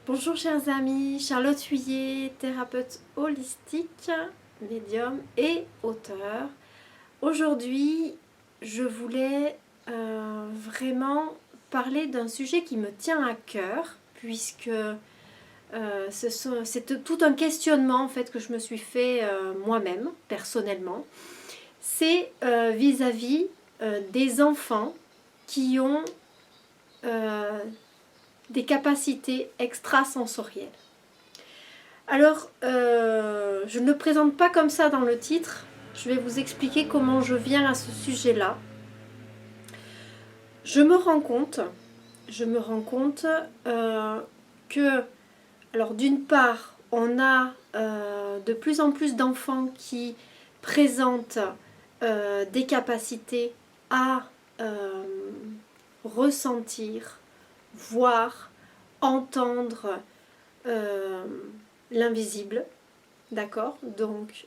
Bonjour chers amis, Charlotte Huillet, thérapeute holistique, médium et auteur. Aujourd'hui, je voulais vraiment parler d'un sujet qui me tient à cœur, puisque c'est tout un questionnement en fait que je me suis fait moi-même, personnellement. C'est vis-à-vis des enfants qui ont des capacités extrasensorielles. Alors, je ne le présente pas comme ça dans le titre. Je vais vous expliquer comment je viens à ce sujet-là. Je me rends compte que, alors d'une part, on a de plus en plus d'enfants qui présentent des capacités à ressentir, voir, entendre l'invisible, d'accord? Donc,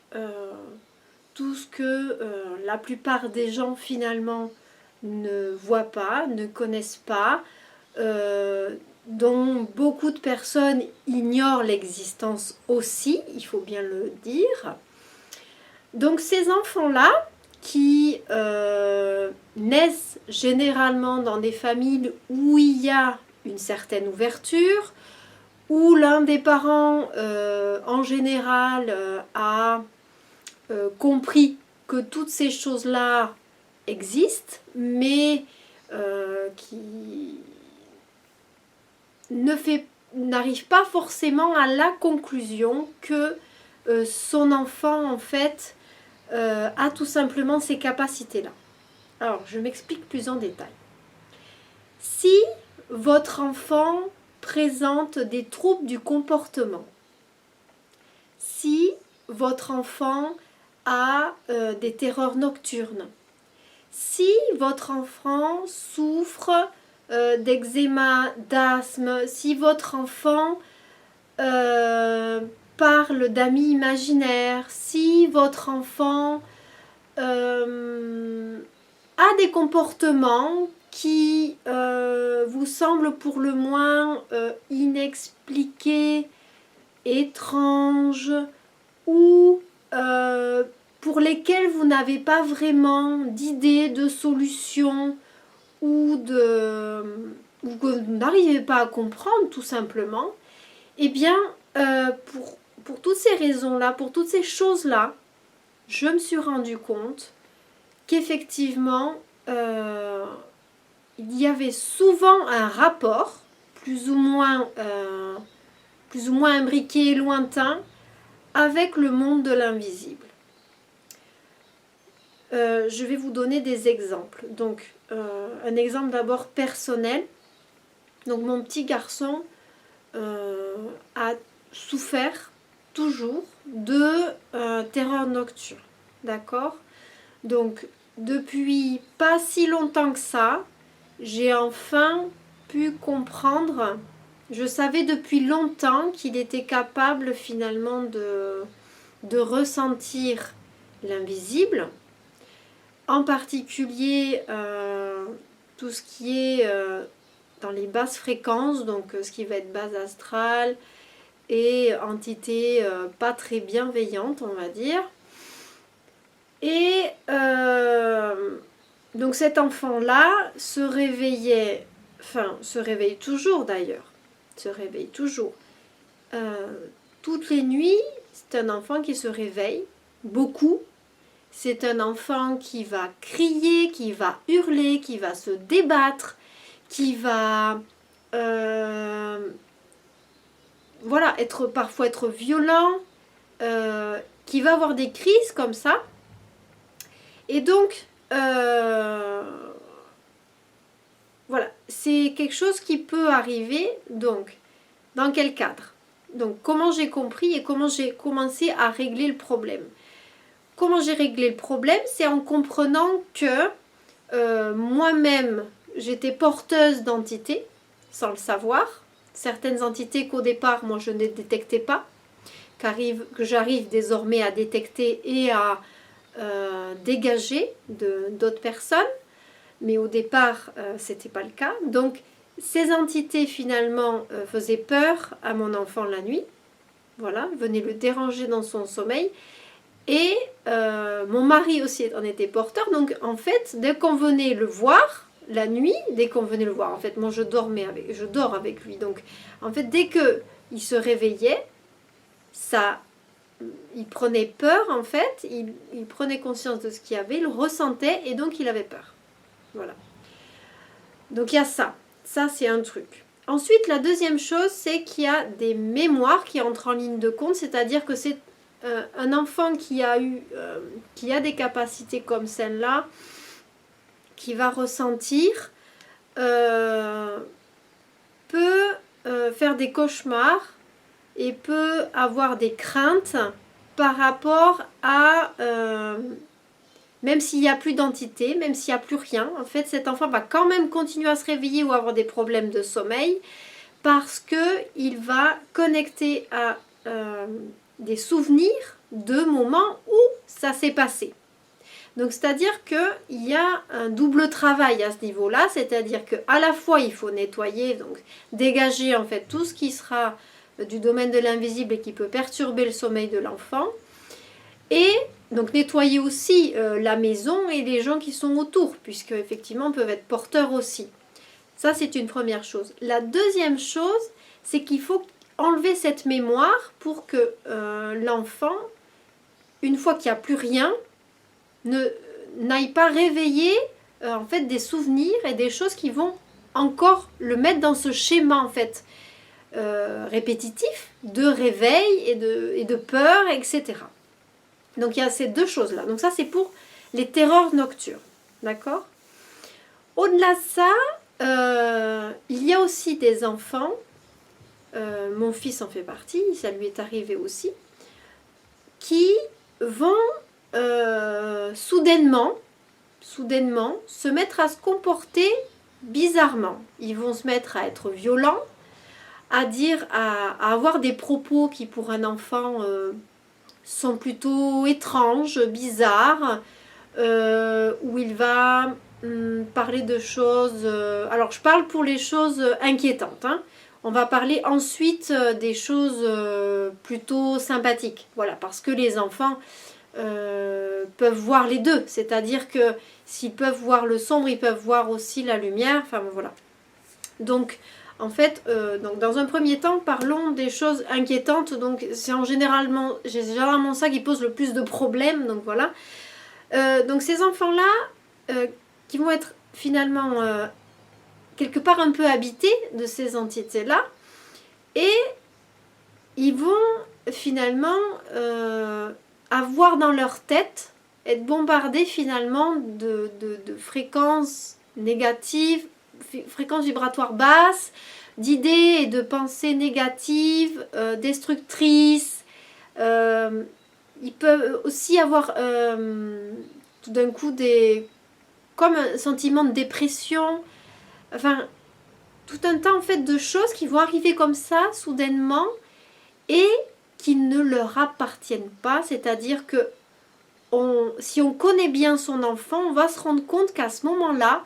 tout ce que la plupart des gens finalement ne voient pas, ne connaissent pas, dont beaucoup de personnes ignorent l'existence aussi, il faut bien le dire. Donc ces enfants-là, qui naissent généralement dans des familles où il y a une certaine ouverture, où l'un des parents en général a compris que toutes ces choses-là existent, mais qui n'arrive pas forcément à la conclusion que son enfant en fait a tout simplement ces capacités-là. Alors, je m'explique plus en détail. Si votre enfant présente des troubles du comportement, si votre enfant a des terreurs nocturnes, si votre enfant souffre d'eczéma, d'asthme, si votre enfant parle d'amis imaginaires, si votre enfant a des comportements qui vous semblent pour le moins inexpliqués, étranges, ou pour lesquels vous n'avez pas vraiment d'idée, de solution, ou que vous n'arrivez pas à comprendre tout simplement, eh bien, pour toutes ces raisons-là, pour toutes ces choses-là, je me suis rendu compte qu'effectivement, il y avait souvent un rapport, plus ou moins imbriqué, lointain, avec le monde de l'invisible. Je vais vous donner des exemples. Donc, un exemple d'abord personnel. Donc, mon petit garçon a souffert toujours de terreur nocturne. D'accord? Donc, depuis pas si longtemps que ça, j'ai enfin pu comprendre. Je savais depuis longtemps qu'il était capable finalement de ressentir l'invisible, en particulier tout ce qui est dans les basses fréquences, donc ce qui va être base astrale et entité pas très bienveillante, on va dire. Et donc cet enfant-là se réveillait, se réveille toujours d'ailleurs, toutes les nuits. C'est un enfant qui se réveille beaucoup. C'est un enfant qui va crier, qui va hurler, qui va se débattre, qui va parfois être violent, qui va avoir des crises comme ça. Et donc, voilà, c'est quelque chose qui peut arriver. Donc, dans quel cadre? Donc, comment j'ai compris et comment j'ai commencé à régler le problème? Comment j'ai réglé le problème? C'est en comprenant que moi-même, j'étais porteuse d'entités, sans le savoir. Certaines entités qu'au départ, moi, je ne détectais pas, que j'arrive désormais à détecter et à dégager d'autres personnes. Mais au départ, ce n'était pas le cas. Donc, Ces entités finalement faisaient peur à mon enfant la nuit, voilà, venaient le déranger dans son sommeil. Et mon mari aussi en était porteur, donc en fait, dès qu'on venait le voir, la nuit, dès qu'on venait le voir, en fait, moi je dors avec lui, donc en fait, dès que il se réveillait, ça, il prenait peur, en fait, il prenait conscience de ce qu'il y avait, il le ressentait, et donc il avait peur. Voilà. Donc il y a ça c'est un truc. Ensuite, la deuxième chose, c'est qu'il y a des mémoires qui entrent en ligne de compte, c'est-à-dire que c'est un enfant qui a des capacités comme celle-là, qui va ressentir, peut faire des cauchemars et peut avoir des craintes par rapport à même s'il n'y a plus d'entité, même s'il n'y a plus rien, en fait cet enfant va quand même continuer à se réveiller ou avoir des problèmes de sommeil parce qu'il va connecter à des souvenirs de moments où ça s'est passé. Donc c'est-à-dire qu'il y a un double travail à ce niveau-là, c'est-à-dire qu'à la fois il faut nettoyer, donc dégager en fait tout ce qui sera du domaine de l'invisible et qui peut perturber le sommeil de l'enfant, et donc nettoyer aussi la maison et les gens qui sont autour, puisque effectivement peuvent être porteurs aussi. Ça c'est une première chose. La deuxième chose, c'est qu'il faut enlever cette mémoire pour que l'enfant, une fois qu'il n'y a plus rien, n'aille pas réveiller en fait des souvenirs et des choses qui vont encore le mettre dans ce schéma en fait répétitif de réveil et de peur, etc. Donc il y a ces deux choses là. Donc ça c'est pour les terreurs nocturnes, d'accord. Au-delà de ça, il y a aussi des enfants, mon fils en fait partie, ça lui est arrivé aussi, qui vont soudainement se mettre à se comporter bizarrement. Ils vont se mettre à être violents, à avoir des propos qui pour un enfant sont plutôt étranges, bizarres, où il va parler de choses... alors je parle pour les choses inquiétantes, hein. On va parler ensuite des choses plutôt sympathiques, voilà, parce que les enfants peuvent voir les deux, c'est-à-dire que s'ils peuvent voir le sombre, ils peuvent voir aussi la lumière, enfin voilà. Donc en fait, donc dans un premier temps, parlons des choses inquiétantes, donc c'est généralement ça qui pose le plus de problèmes, donc voilà. Donc ces enfants-là, qui vont être finalement quelque part un peu habités de ces entités-là, et ils vont finalement avoir dans leur tête, être bombardés finalement de fréquences négatives, fréquences vibratoires basses, d'idées et de pensées négatives, destructrices. Ils peuvent aussi avoir tout d'un coup comme un sentiment de dépression, enfin tout un tas en fait de choses qui vont arriver comme ça soudainement et qui ne leur appartiennent pas, c'est-à-dire que si on connaît bien son enfant, on va se rendre compte qu'à ce moment-là,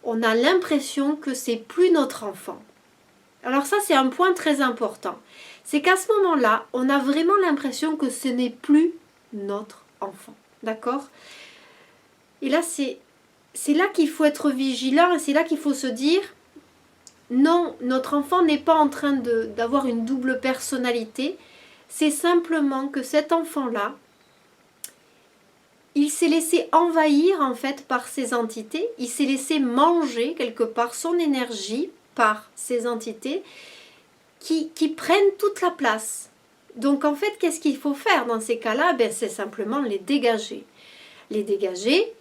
on a l'impression que c'est plus notre enfant. Alors ça c'est un point très important, c'est qu'à ce moment-là, on a vraiment l'impression que ce n'est plus notre enfant, d'accord? Et là c'est là qu'il faut être vigilant et c'est là qu'il faut se dire non, notre enfant n'est pas en train d'avoir une double personnalité, c'est simplement que cet enfant-là, il s'est laissé envahir en fait par ces entités, il s'est laissé manger quelque part son énergie par ces entités qui prennent toute la place. Donc en fait, qu'est-ce qu'il faut faire dans ces cas-là? C'est simplement les dégager. Les dégager,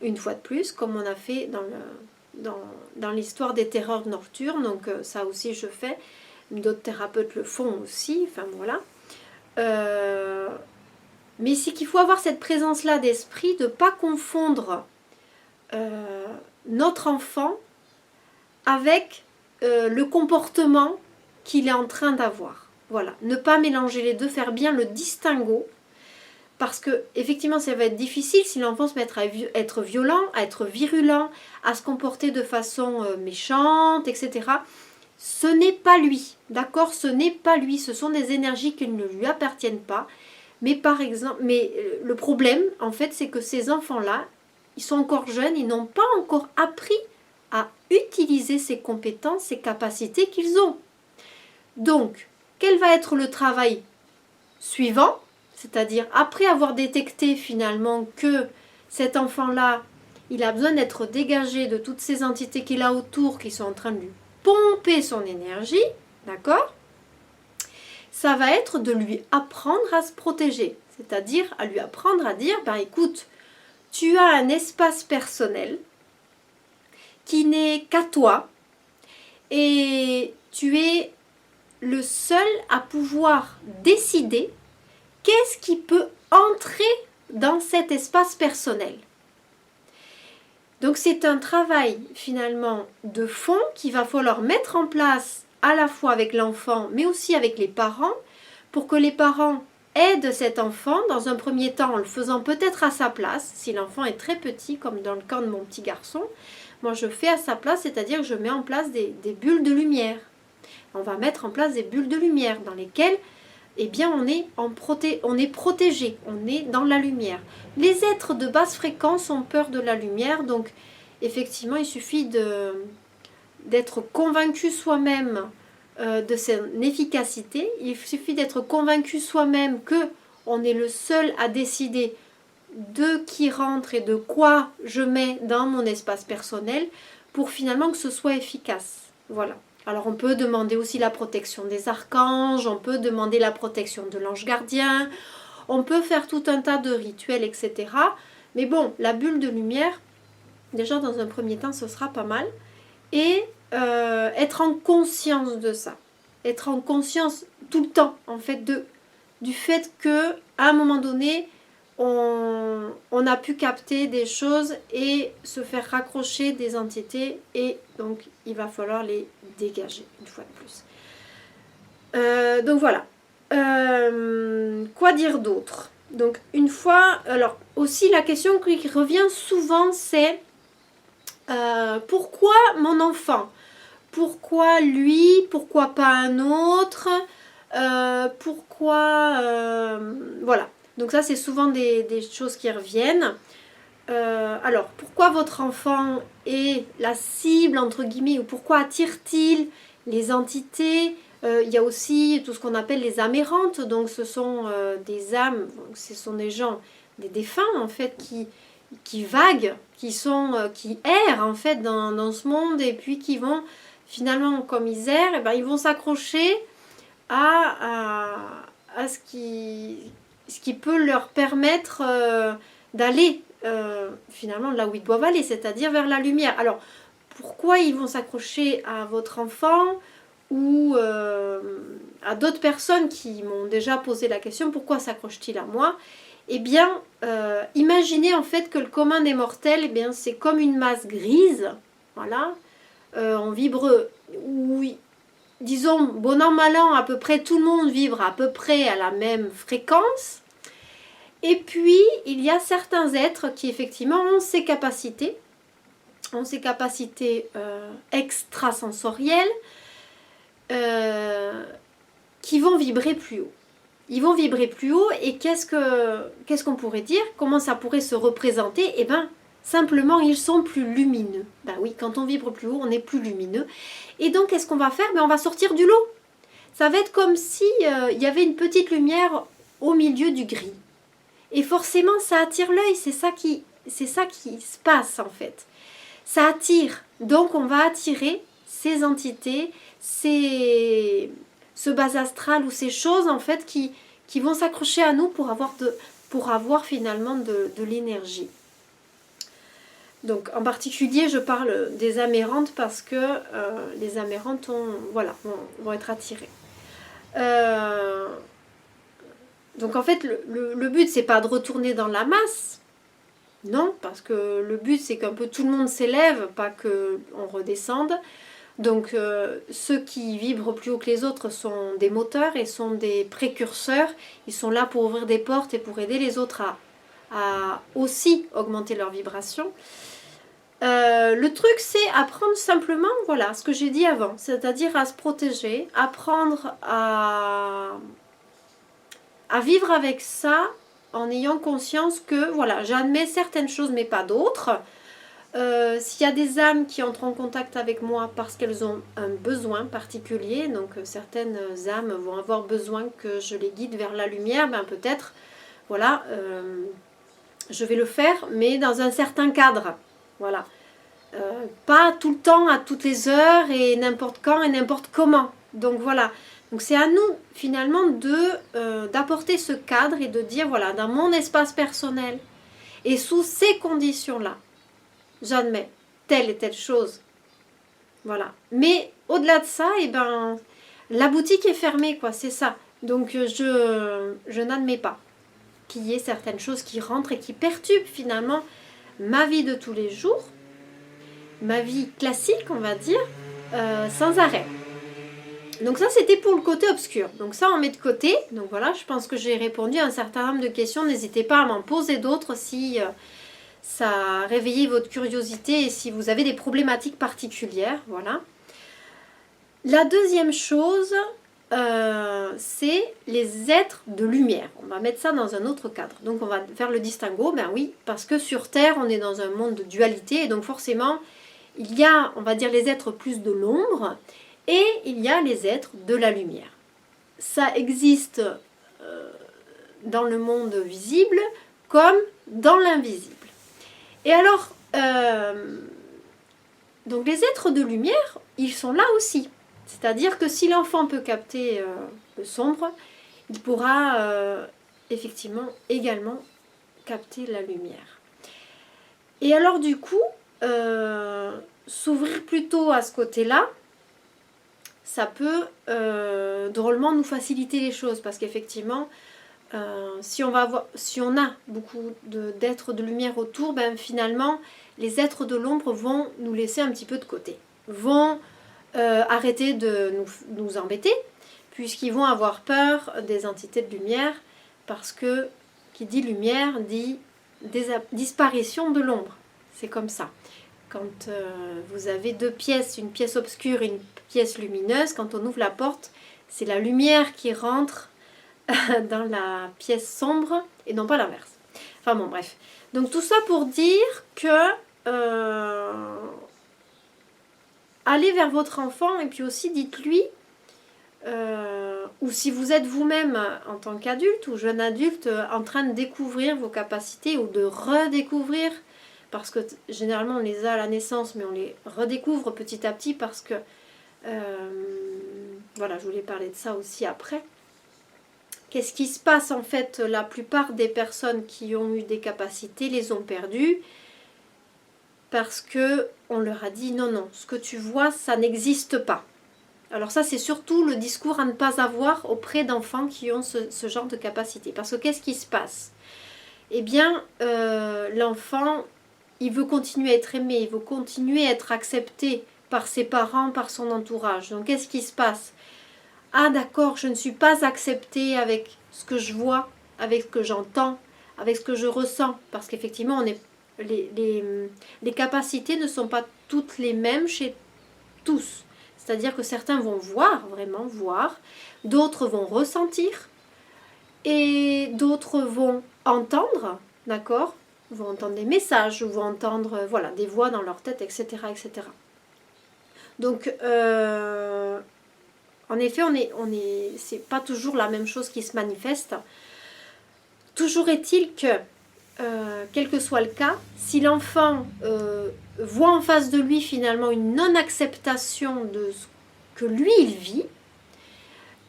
une fois de plus, comme on a fait dans l'histoire des terreurs nocturnes, donc ça aussi je fais, d'autres thérapeutes le font aussi, enfin voilà. Mais c'est qu'il faut avoir cette présence-là d'esprit, de ne pas confondre notre enfant avec le comportement qu'il est en train d'avoir. Voilà, ne pas mélanger les deux, faire bien le distinguo Parce que effectivement, ça va être difficile si l'enfant se met à être violent, à être virulent, à se comporter de façon méchante, etc. Ce n'est pas lui, d'accord? Ce n'est pas lui. Ce sont des énergies qui ne lui appartiennent pas. Mais par exemple, le problème, en fait, c'est que ces enfants-là, ils sont encore jeunes, ils n'ont pas encore appris à utiliser ces compétences, ces capacités qu'ils ont. Donc, quel va être le travail suivant? C'est-à-dire, après avoir détecté finalement que cet enfant-là, il a besoin d'être dégagé de toutes ces entités qu'il a autour qui sont en train de lui pomper son énergie, d'accord? Ça va être de lui apprendre à se protéger. C'est-à-dire à lui apprendre à dire, ben écoute, tu as un espace personnel qui n'est qu'à toi et tu es le seul à pouvoir décider qu'est-ce qui peut entrer dans cet espace personnel. Donc c'est un travail finalement de fond qu'il va falloir mettre en place à la fois avec l'enfant mais aussi avec les parents pour que les parents aident cet enfant dans un premier temps en le faisant peut-être à sa place, si l'enfant est très petit comme dans le cas de mon petit garçon. Moi je fais à sa place, c'est-à-dire que je mets en place des bulles de lumière. On va mettre en place des bulles de lumière dans lesquelles eh bien on est protégé, on est dans la lumière. Les êtres de basse fréquence ont peur de la lumière, donc effectivement il suffit d'être convaincu soi-même de son efficacité, il suffit d'être convaincu soi-même que on est le seul à décider de qui rentre et de quoi je mets dans mon espace personnel pour finalement que ce soit efficace. Voilà. Alors on peut demander aussi la protection des archanges, on peut demander la protection de l'ange gardien, on peut faire tout un tas de rituels, etc. Mais bon, la bulle de lumière, déjà dans un premier temps, ce sera pas mal. Et être en conscience de ça. Être en conscience tout le temps, en fait, du fait qu'à un moment donné, on a pu capter des choses et se faire raccrocher des entités et donc il va falloir les dégager une fois de plus. Donc voilà. Quoi dire d'autre? Donc une fois, alors aussi la question qui revient souvent c'est pourquoi mon enfant? Pourquoi lui? Pourquoi pas un autre? Voilà. Donc ça, c'est souvent des choses qui reviennent. Alors, pourquoi votre enfant est la cible, entre guillemets, ou pourquoi attire-t-il les entités? Il y a aussi tout ce qu'on appelle les âmes errantes. Donc, ce sont des âmes, ce sont des gens, des défunts, en fait, qui vaguent, qui errent, en fait, dans ce monde, et puis qui vont, finalement, comme ils errent, eh ben, ils vont s'accrocher à ce qui peut leur permettre d'aller finalement là où ils doivent aller, c'est-à-dire vers la lumière. Alors, pourquoi ils vont s'accrocher à votre enfant ou à d'autres personnes qui m'ont déjà posé la question, pourquoi s'accroche-t-il à moi? Eh bien, imaginez en fait que le commun des mortels, eh bien, c'est comme une masse grise, voilà, on vibre, oui, disons, bon an, mal an, à peu près tout le monde vibre à peu près à la même fréquence. Et puis, il y a certains êtres qui, effectivement, ont ces capacités extrasensorielles, qui vont vibrer plus haut. Ils vont vibrer plus haut, et qu'est-ce qu'on pourrait dire? Comment ça pourrait se représenter? Eh bien, simplement, ils sont plus lumineux. Ben oui, quand on vibre plus haut, on est plus lumineux. Et donc, qu'est-ce qu'on va faire? Ben, on va sortir du lot. Ça va être comme si il y avait une petite lumière au milieu du gris. Et forcément, ça attire l'œil. C'est ça qui se passe, en fait. Ça attire. Donc, on va attirer ces entités, ce bas astral ou ces choses, en fait, qui vont s'accrocher à nous pour avoir finalement de l'énergie. Donc, en particulier, je parle des âmes errantes parce que les âmes errantes vont être attirées. Donc, en fait, le but, c'est pas de retourner dans la masse. Non, parce que le but, c'est qu'un peu tout le monde s'élève, pas qu'on redescende. Donc ceux qui vibrent plus haut que les autres sont des moteurs et sont des précurseurs. Ils sont là pour ouvrir des portes et pour aider les autres à aussi augmenter leur vibration. Le truc, c'est apprendre simplement, voilà, ce que j'ai dit avant, c'est-à-dire à se protéger, apprendre à vivre avec ça en ayant conscience que, voilà, j'admets certaines choses mais pas d'autres. S'il y a des âmes qui entrent en contact avec moi parce qu'elles ont un besoin particulier, donc certaines âmes vont avoir besoin que je les guide vers la lumière, ben peut-être, voilà, je vais le faire, mais dans un certain cadre, voilà. Pas tout le temps, à toutes les heures, et n'importe quand, et n'importe comment. Donc voilà. Donc c'est à nous, finalement, d'apporter ce cadre et de dire, voilà, dans mon espace personnel, et sous ces conditions-là, j'admets telle et telle chose. Voilà. Mais au-delà de ça, eh ben, la boutique est fermée, quoi, c'est ça. Donc je n'admets pas qu'il y ait certaines choses qui rentrent et qui perturbent finalement ma vie de tous les jours, ma vie classique, on va dire, sans arrêt. Donc ça, c'était pour le côté obscur. Donc ça, on met de côté. Donc voilà, je pense que j'ai répondu à un certain nombre de questions. N'hésitez pas à m'en poser d'autres si ça a réveillé votre curiosité et si vous avez des problématiques particulières. Voilà. La deuxième chose, c'est les êtres de lumière. On va mettre ça dans un autre cadre. Donc on va faire le distinguo. Ben oui, parce que sur Terre, on est dans un monde de dualité. Et donc forcément, il y a, on va dire, les êtres plus de l'ombre et il y a les êtres de la lumière. Ça existe dans le monde visible comme dans l'invisible. Et alors, donc les êtres de lumière, ils sont là aussi. C'est-à-dire que si l'enfant peut capter le sombre, il pourra effectivement également capter la lumière. Et alors du coup, s'ouvrir plutôt à ce côté-là, ça peut drôlement nous faciliter les choses parce qu'effectivement, si on a beaucoup d'êtres de lumière autour, ben finalement, les êtres de l'ombre vont nous laisser un petit peu de côté, vont arrêter de nous embêter, puisqu'ils vont avoir peur des entités de lumière, parce que qui dit lumière dit disparition de l'ombre. C'est comme ça. Quand vous avez deux pièces, une pièce obscure et une pièce lumineuse, quand on ouvre la porte, c'est la lumière qui rentre dans la pièce sombre et non pas l'inverse. Enfin bon, bref. Donc tout ça pour dire que allez vers votre enfant et puis aussi dites-lui, ou si vous êtes vous-même en tant qu'adulte ou jeune adulte en train de découvrir vos capacités ou de redécouvrir, parce que généralement on les a à la naissance mais on les redécouvre petit à petit parce que voilà, je voulais parler de ça aussi après. Qu'est-ce qui se passe en fait? La plupart des personnes qui ont eu des capacités les ont perdues parce que on leur a dit non, non, ce que tu vois, ça n'existe pas. Alors ça, c'est surtout le discours à ne pas avoir auprès d'enfants qui ont ce genre de capacité. Parce que qu'est-ce qui se passe? Eh bien, l'enfant, il veut continuer à être aimé, il veut continuer à être accepté par ses parents, par son entourage. Donc qu'est-ce qui se passe? Ah d'accord, je ne suis pas acceptée avec ce que je vois, avec ce que j'entends, avec ce que je ressens. Parce qu'effectivement, les capacités ne sont pas toutes les mêmes chez tous. C'est-à-dire que certains vont voir, vraiment voir, d'autres vont ressentir, et d'autres vont entendre, d'accord? Vont entendre des messages, ou vont entendre voilà, des voix dans leur tête, etc. etc. Donc, en effet, c'est pas toujours la même chose qui se manifeste. Toujours est-il que, quel que soit le cas, si l'enfant voit en face de lui finalement une non-acceptation de ce que lui il vit,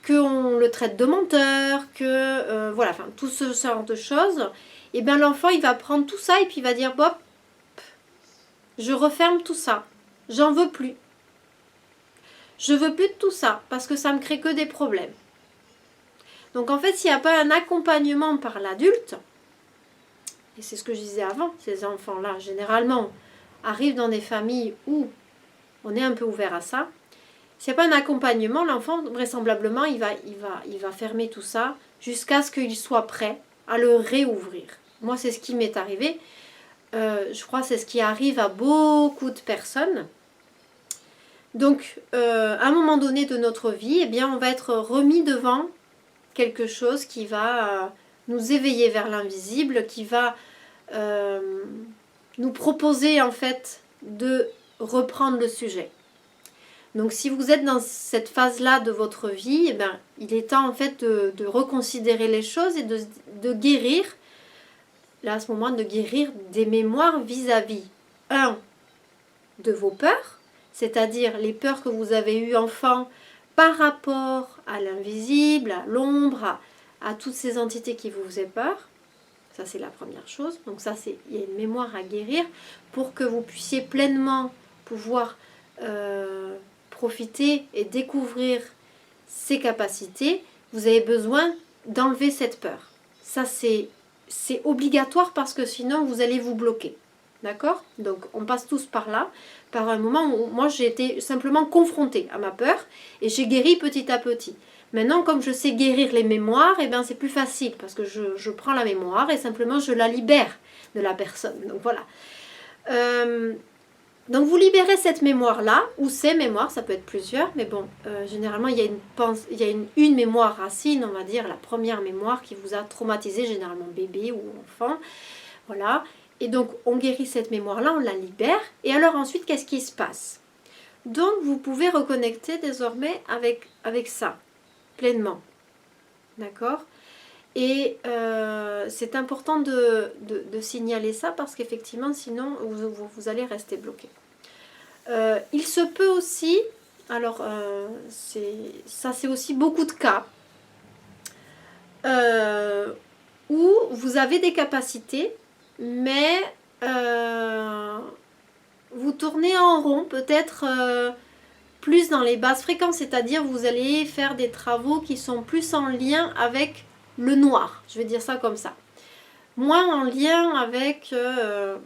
qu'on le traite de menteur, que voilà, enfin tout ce genre de choses, et bien l'enfant il va prendre tout ça et puis il va dire Bop, je referme tout ça, j'en veux plus. Je veux plus de tout ça parce que ça me crée que des problèmes. Donc en fait, s'il n'y a pas un accompagnement par l'adulte, et c'est ce que je disais avant, ces enfants-là généralement arrivent dans des familles où on est un peu ouvert à ça. S'il n'y a pas un accompagnement, l'enfant, vraisemblablement, il va fermer tout ça jusqu'à ce qu'il soit prêt à le réouvrir. Moi, c'est ce qui m'est arrivé. Je crois que c'est ce qui arrive à beaucoup de personnes. Donc, à un moment donné de notre vie, eh bien, on va être remis devant quelque chose qui va nous éveiller vers l'invisible, qui va nous proposer en fait de reprendre le sujet. Donc si vous êtes dans cette phase-là de votre vie, eh bien, il est temps en fait de reconsidérer les choses et de guérir, là à ce moment, de guérir des mémoires vis-à-vis, de vos peurs, c'est-à-dire les peurs que vous avez eues enfant par rapport à l'invisible, à l'ombre, à toutes ces entités qui vous faisaient peur. Ça, c'est la première chose. Donc ça, il y a une mémoire à guérir pour que vous puissiez pleinement pouvoir profiter et découvrir ces capacités. Vous avez besoin d'enlever cette peur. Ça, c'est obligatoire parce que sinon, vous allez vous bloquer. D'accord? Donc, on passe tous par là, par un moment où moi, j'ai été simplement confrontée à ma peur et j'ai guéri petit à petit. Maintenant, comme je sais guérir les mémoires, eh bien, c'est plus facile parce que je prends la mémoire et simplement je la libère de la personne. Donc, voilà. Donc, vous libérez cette mémoire-là, ou ces mémoires, ça peut être plusieurs, mais bon, généralement, il y a une mémoire racine, on va dire, la première mémoire qui vous a traumatisé, généralement bébé ou enfant. Voilà. Et donc, on guérit cette mémoire-là, on la libère. Et alors ensuite, qu'est-ce qui se passe? Donc, vous pouvez reconnecter désormais avec ça, pleinement. D'accord? Et c'est important de signaler ça parce qu'effectivement, sinon, vous allez rester bloqué. Il se peut aussi, alors c'est aussi beaucoup de cas, où vous avez des capacités, mais vous tournez en rond, peut-être plus dans les basses fréquences, c'est-à-dire vous allez faire des travaux qui sont plus en lien avec le noir, je vais dire ça comme ça. Moins en lien avec,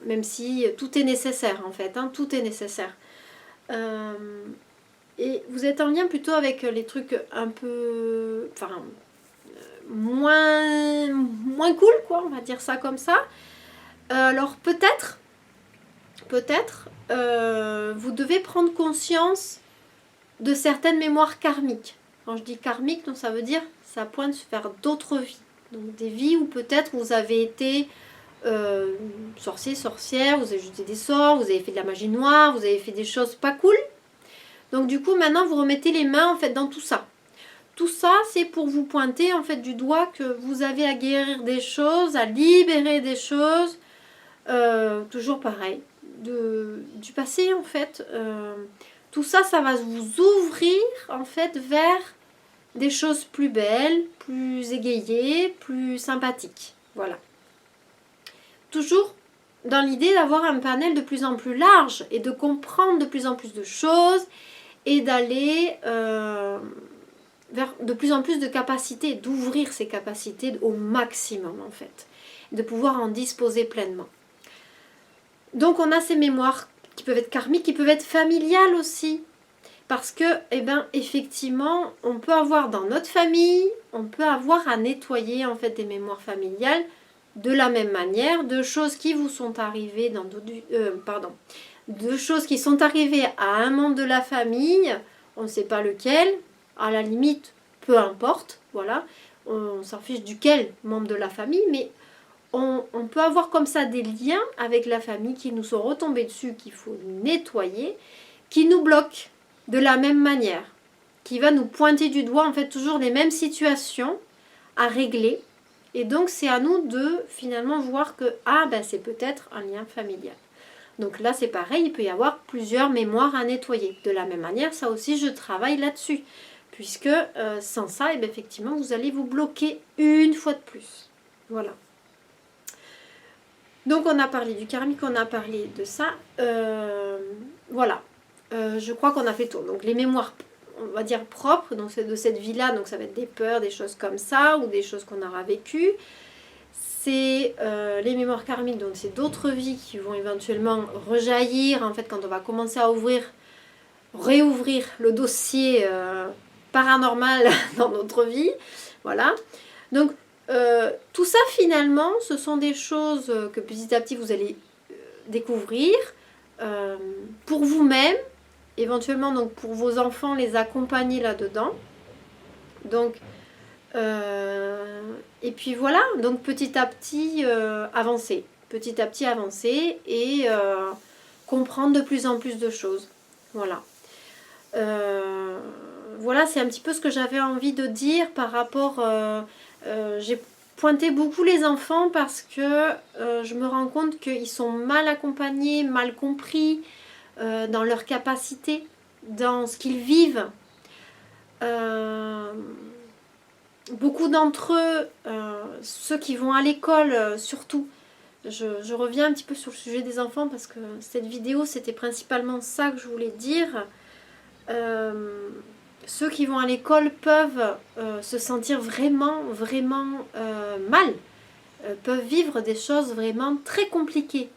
même si tout est nécessaire en fait, hein, tout est nécessaire. Et vous êtes en lien plutôt avec les trucs un peu, enfin, moins cool, quoi, on va dire ça comme ça. Alors peut-être, vous devez prendre conscience de certaines mémoires karmiques. Quand je dis karmique, donc ça veut dire ça pointe vers d'autres vies. Donc des vies où peut-être vous avez été sorcier, sorcière, vous avez jeté des sorts, vous avez fait de la magie noire, vous avez fait des choses pas cool. Donc du coup maintenant vous remettez les mains en fait dans tout ça. Tout ça c'est pour vous pointer en fait du doigt que vous avez à guérir des choses, à libérer des choses. Toujours pareil, du passé en fait. Tout ça, ça va vous ouvrir en fait vers des choses plus belles, plus égayées, plus sympathiques. Voilà. Toujours dans l'idée d'avoir un panel de plus en plus large et de comprendre de plus en plus de choses et d'aller vers de plus en plus de capacités, d'ouvrir ces capacités au maximum en fait, de pouvoir en disposer pleinement. Donc on a ces mémoires qui peuvent être karmiques, qui peuvent être familiales aussi. Parce que, eh ben, effectivement, on peut avoir dans notre famille, on peut avoir à nettoyer en fait des mémoires familiales de la même manière, de choses qui vous sont arrivées de choses qui sont arrivées à un membre de la famille, on ne sait pas lequel, à la limite, peu importe, voilà, on s'en fiche duquel membre de la famille, mais on peut avoir comme ça des liens avec la famille qui nous sont retombés dessus, qu'il faut nettoyer, qui nous bloquent de la même manière, qui va nous pointer du doigt en fait toujours les mêmes situations à régler. Et donc c'est à nous de finalement voir que c'est peut-être un lien familial. Donc là c'est pareil, il peut y avoir plusieurs mémoires à nettoyer. De la même manière, ça aussi je travaille là-dessus. Puisque sans ça, effectivement, vous allez vous bloquer une fois de plus. Voilà. Donc on a parlé du karmique, on a parlé de ça. Voilà. Je crois qu'on a fait le tour. Donc les mémoires, on va dire propres, donc de cette vie-là, donc ça va être des peurs, des choses comme ça, ou des choses qu'on aura vécues. C'est les mémoires karmiques, donc c'est d'autres vies qui vont éventuellement rejaillir, en fait, quand on va commencer à ouvrir réouvrir le dossier paranormal dans notre vie. Voilà. Donc, tout ça, finalement, ce sont des choses que petit à petit, vous allez découvrir pour vous-même, éventuellement donc pour vos enfants, les accompagner là-dedans. Donc, et puis voilà, donc petit à petit avancer. Petit à petit avancer et comprendre de plus en plus de choses. Voilà. Voilà, c'est un petit peu ce que j'avais envie de dire par rapport... j'ai pointé beaucoup les enfants parce que je me rends compte qu'ils sont mal accompagnés, mal compris dans leur capacité, dans ce qu'ils vivent. Beaucoup d'entre eux, ceux qui vont à l'école surtout, je reviens un petit peu sur le sujet des enfants parce que cette vidéo c'était principalement ça que je voulais dire. Ceux qui vont à l'école peuvent se sentir vraiment mal, peuvent vivre des choses vraiment très compliquées.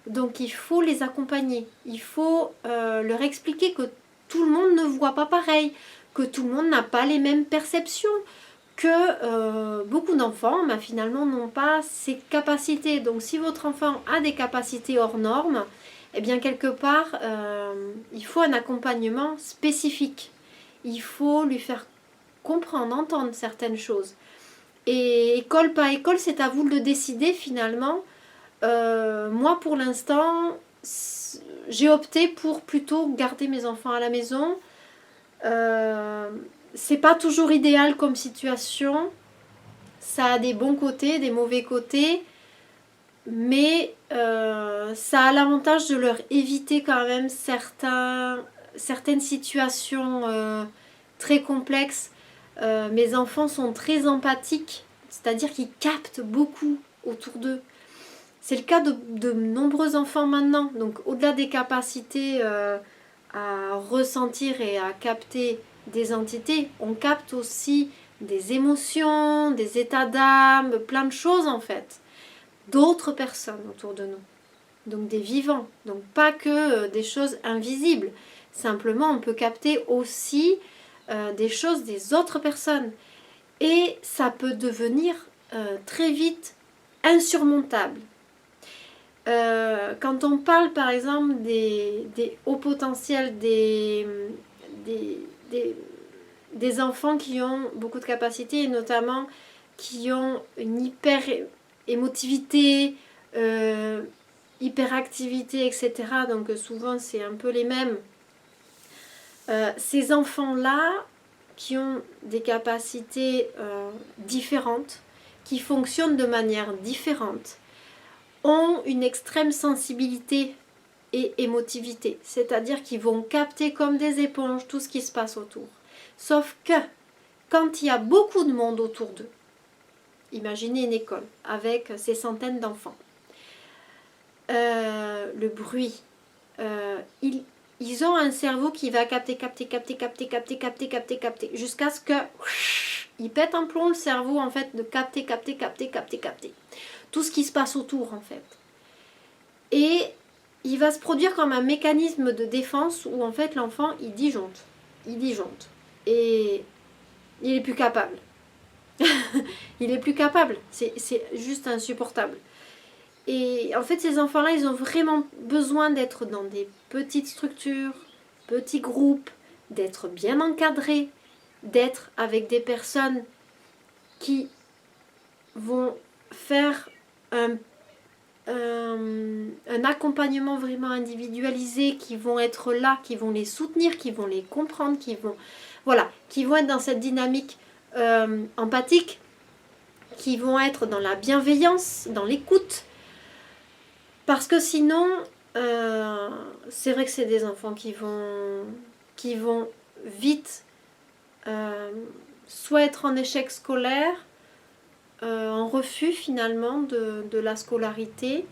Donc il faut les accompagner, il faut leur expliquer que tout le monde ne voit pas pareil, que tout le monde n'a pas les mêmes perceptions, que beaucoup d'enfants finalement n'ont pas ces capacités. Donc si votre enfant a des capacités hors normes, eh bien quelque part il faut un accompagnement spécifique. Il faut lui faire comprendre, entendre certaines choses. Et école pas école, c'est à vous de le décider finalement. Moi pour l'instant, j'ai opté pour plutôt garder mes enfants à la maison. C'est pas toujours idéal comme situation. Ça a des bons côtés, des mauvais côtés. Mais ça a l'avantage de leur éviter quand même certaines situations très complexes. Mes enfants sont très empathiques, c'est-à-dire qu'ils captent beaucoup autour d'eux. C'est le cas de nombreux enfants maintenant. Donc au-delà des capacités à ressentir et à capter des entités, on capte aussi des émotions, des états d'âme, plein de choses en fait, d'autres personnes autour de nous. Donc des vivants, donc pas que des choses invisibles. Simplement on peut capter aussi des choses des autres personnes. Et ça peut devenir très vite insurmontable. Quand on parle par exemple des hauts potentiels, des enfants qui ont beaucoup de capacités et notamment qui ont une hyper émotivité, hyperactivité, etc. Donc souvent c'est un peu les mêmes. Ces enfants-là qui ont des capacités différentes, qui fonctionnent de manière différente, ont une extrême sensibilité et émotivité, c'est-à-dire qu'ils vont capter comme des éponges tout ce qui se passe autour. Sauf que quand il y a beaucoup de monde autour d'eux, imaginez une école avec ces centaines d'enfants, le bruit, ils ont un cerveau qui va capter, jusqu'à ce que il pète un plomb le cerveau en fait de capter. Tout ce qui se passe autour en fait. Et il va se produire comme un mécanisme de défense où en fait l'enfant il disjoncte. Et il est plus capable. Il est plus capable. C'est juste insupportable. Et en fait ces enfants-là ils ont vraiment besoin d'être dans des petites structures, petits groupes, d'être bien encadrés, d'être avec des personnes qui vont faire un accompagnement vraiment individualisé, qui vont être là, qui vont les soutenir, qui vont les comprendre, qui vont être dans cette dynamique empathique, qui vont être dans la bienveillance, dans l'écoute. Parce que sinon, c'est vrai que c'est des enfants qui vont vite soit être en échec scolaire, en refus finalement de la scolarité,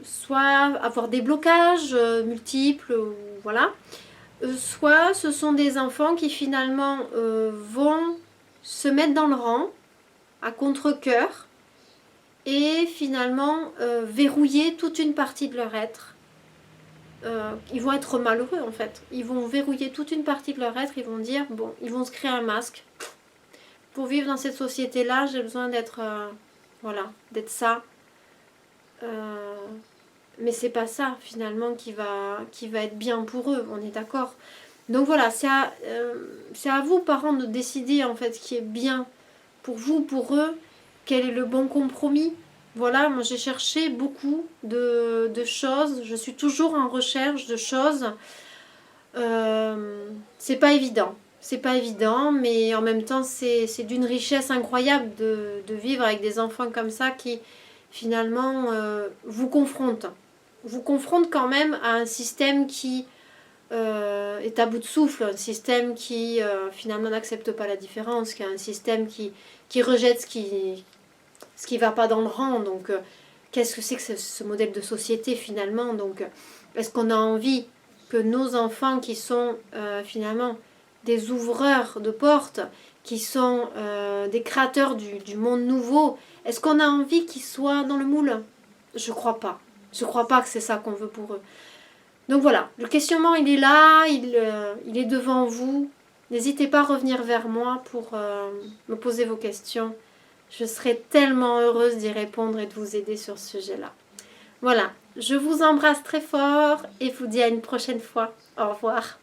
soit avoir des blocages multiples, voilà. Soit ce sont des enfants qui finalement vont se mettre dans le rang à contre-cœur et finalement verrouiller toute une partie de leur être ils vont être malheureux en fait. Ils vont verrouiller toute une partie de leur être, ils vont dire, bon, ils vont se créer un masque. Pour vivre dans cette société-là, j'ai besoin d'être, voilà, d'être ça. Mais c'est pas ça finalement qui va être bien pour eux, on est d'accord. Donc voilà, c'est à vous parents de décider en fait ce qui est bien pour vous, pour eux, quel est le bon compromis. Voilà, moi j'ai cherché beaucoup de choses, je suis toujours en recherche de choses. C'est pas évident. C'est pas évident, mais en même temps, c'est d'une richesse incroyable de vivre avec des enfants comme ça qui, finalement, vous confrontent. Vous confrontent quand même à un système qui est à bout de souffle, un système qui, finalement, n'accepte pas la différence, qui est un système qui rejette ce qui va pas dans le rang. Donc, qu'est-ce que c'est que ce modèle de société, finalement? Donc, est-ce qu'on a envie que nos enfants qui sont finalement des ouvreurs de portes, qui sont des créateurs du monde nouveau, est-ce qu'on a envie qu'ils soient dans le moule? Je crois pas. Je crois pas que c'est ça qu'on veut pour eux. Donc voilà, le questionnement il est là, il est devant vous. N'hésitez pas à revenir vers moi pour me poser vos questions. Je serai tellement heureuse d'y répondre et de vous aider sur ce sujet-là. Voilà, je vous embrasse très fort et vous dis à une prochaine fois. Au revoir.